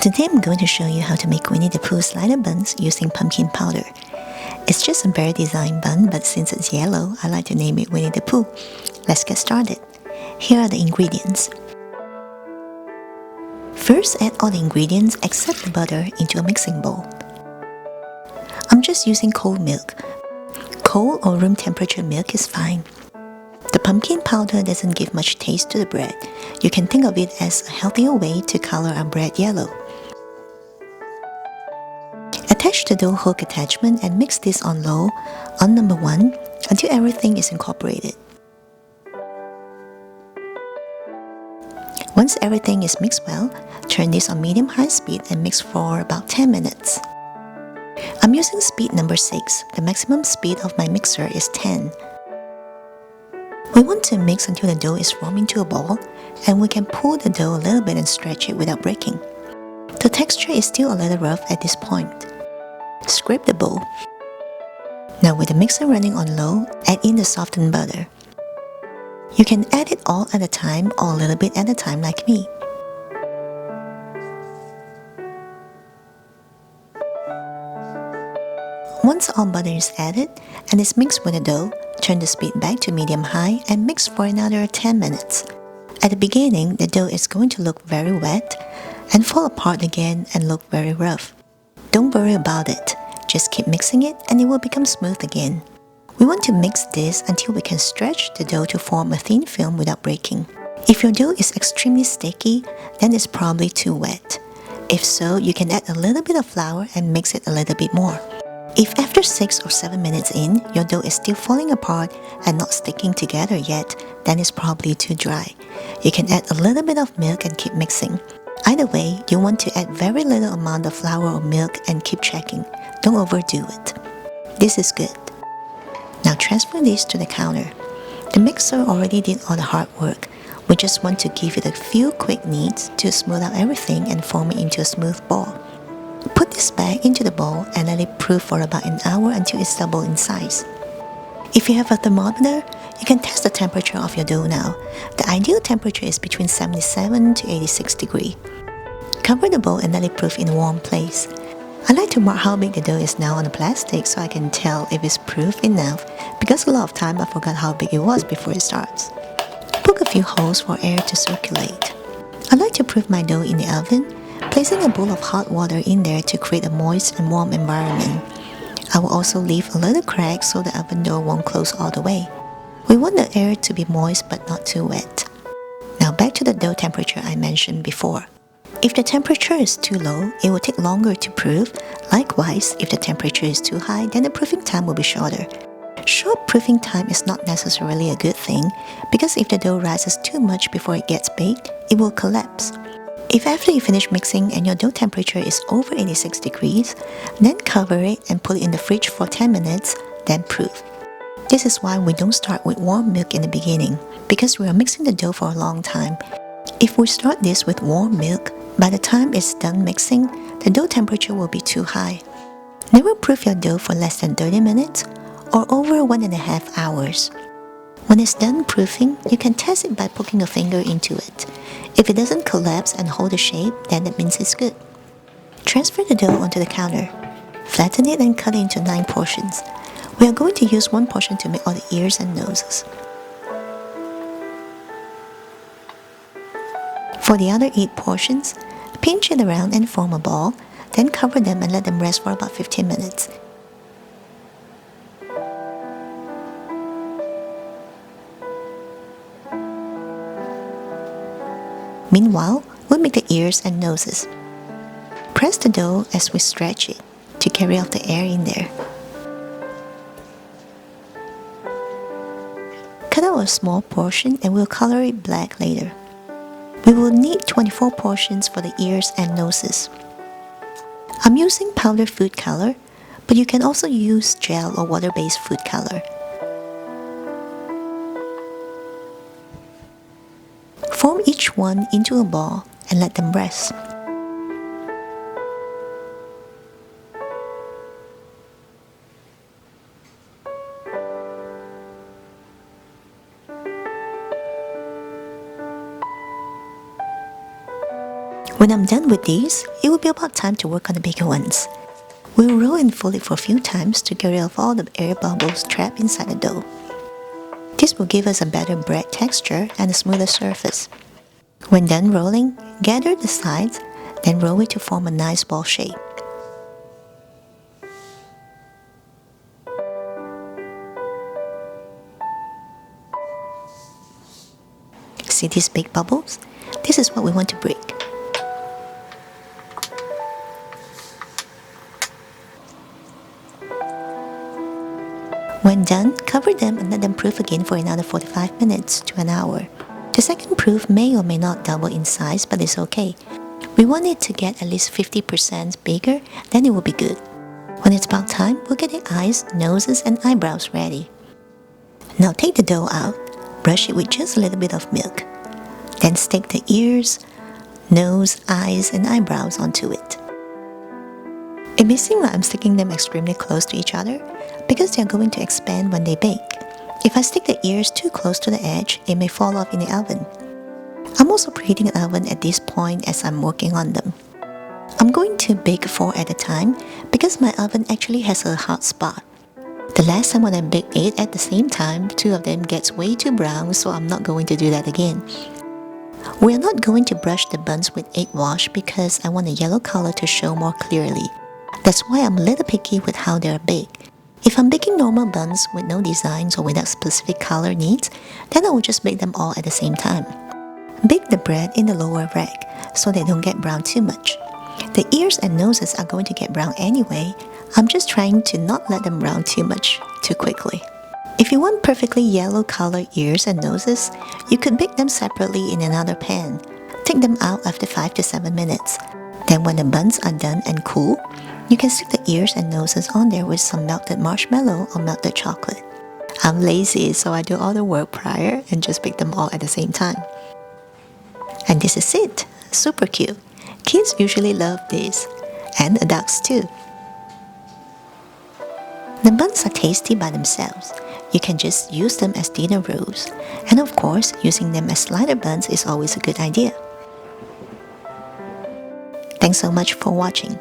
Today I'm going to show you how to make Winnie the Pooh slider buns using pumpkin powder. It's just a bear design bun, but since it's yellow, I like to name it Winnie the Pooh. Let's get started. Here are the ingredients. First, add all the ingredients except the butter into a mixing bowl. I'm just using cold milk. Cold or room temperature milk is fine. The pumpkin powder doesn't give much taste to the bread. You can think of it as a healthier way to color our bread yellow. Attach the dough hook attachment and mix this on low, on number 1, until everything is incorporated. Once everything is mixed well, turn this on medium-high speed and mix for about 10 minutes. I'm using speed number 6. The maximum speed of my mixer is 10. We want to mix until the dough is formed into a ball, and we can pull the dough a little bit and stretch it without breaking. The texture is still a little rough at this point. Scrape the bowl. Now with the mixer running on low, add in the softened butter. You can add it all at a time or a little bit at a time like me. Once all butter is added and is mixed with the dough, turn the speed back to medium-high and mix for another 10 minutes. At the beginning, the dough is going to look very wet and fall apart again and look very rough. Don't worry about it. Just keep mixing it and it will become smooth again. We want to mix this until we can stretch the dough to form a thin film without breaking. If your dough is extremely sticky, then it's probably too wet. If so, you can add a little bit of flour and mix it a little bit more. If after 6 or 7 minutes in, your dough is still falling apart and not sticking together yet, then it's probably too dry. You can add a little bit of milk and keep mixing. Either way, you want to add very little amount of flour or milk and keep checking. Don't overdo it. This is good. Now transfer this to the counter. The mixer already did all the hard work. We just want to give it a few quick kneads to smooth out everything and form it into a smooth ball. Put this back into the bowl and let it proof for about an hour until it's double in size. If you have a thermometer, you can test the temperature of your dough now. The ideal temperature is between 77 to 86 degrees. Cover the bowl and let it proof in a warm place. I like to mark how big the dough is now on the plastic so I can tell if it's proof enough, because a lot of time I forgot how big it was before it starts. Poke a few holes for air to circulate. I like to proof my dough in the oven, placing a bowl of hot water in there to create a moist and warm environment. I will also leave a little crack so the oven door won't close all the way. We want the air to be moist but not too wet. Now back to the dough temperature I mentioned before. If the temperature is too low, it will take longer to proof. Likewise, if the temperature is too high, then the proofing time will be shorter. Short proofing time is not necessarily a good thing, because if the dough rises too much before it gets baked, it will collapse. If after you finish mixing and your dough temperature is over 86 degrees, then cover it and put it in the fridge for 10 minutes, then proof. This is why we don't start with warm milk in the beginning, because we are mixing the dough for a long time. If we start this with warm milk, by the time it's done mixing, the dough temperature will be too high. Never proof your dough for less than 30 minutes or over 1.5 hours. When it's done proofing, you can test it by poking a finger into it. If it doesn't collapse and hold the shape, then that means it's good. Transfer the dough onto the counter. Flatten it and cut it into 9 portions. We are going to use 1 portion to make all the ears and noses. For the other 8 portions, pinch it around and form a ball, then cover them and let them rest for about 15 minutes. Meanwhile, we'll make the ears and noses. Press the dough as we stretch it to carry off the air in there. Cut out a small portion and we'll color it black later. We will need 24 portions for the ears and noses. I'm using powdered food color, but you can also use gel or water-based food color. Form each one into a ball and let them rest. When When I'm done with these, it will be about time to work on the bigger ones. We'll roll and fold it for a few times to get rid of all the air bubbles trapped inside the dough. This will give us a better bread texture and a smoother surface. When done rolling, gather the sides, then roll it to form a nice ball shape. See these big bubbles? This is what we want to break. When done, cover them and let them proof again for another 45 minutes to an hour. The second proof may or may not double in size, but it's okay. We want it to get at least 50% bigger, then it will be good. When it's about time, we'll get the eyes, noses, and eyebrows ready. Now take the dough out, brush it with just a little bit of milk. Then stick the ears, nose, eyes, and eyebrows onto it. It may seem like I'm sticking them extremely close to each other because they are going to expand when they bake. If I stick the ears too close to the edge, it may fall off in the oven. I'm also preheating an oven at this point as I'm working on them. I'm going to bake 4 at a time because my oven actually has a hot spot. The last time when I baked 8 at the same time, 2 of them gets way too brown, so I'm not going to do that again. We are not going to brush the buns with egg wash because I want the yellow color to show more clearly. That's why I'm a little picky with how they are baked. If I'm baking normal buns with no designs or without specific color needs, then I will just bake them all at the same time. Bake the bread in the lower rack so they don't get brown too much. The ears and noses are going to get brown anyway. I'm just trying to not let them brown too much too quickly. If you want perfectly yellow color ears and noses, you could bake them separately in another pan. Take them out after 5 to 7 minutes. Then when the buns are done and cool, you can stick the ears and noses on there with some melted marshmallow or melted chocolate. I'm lazy, so I do all the work prior and just bake them all at the same time. And this is it. Super cute. Kids usually love this, and adults too. The buns are tasty by themselves. You can just use them as dinner rolls. And of course, using them as slider buns is always a good idea. Thanks so much for watching.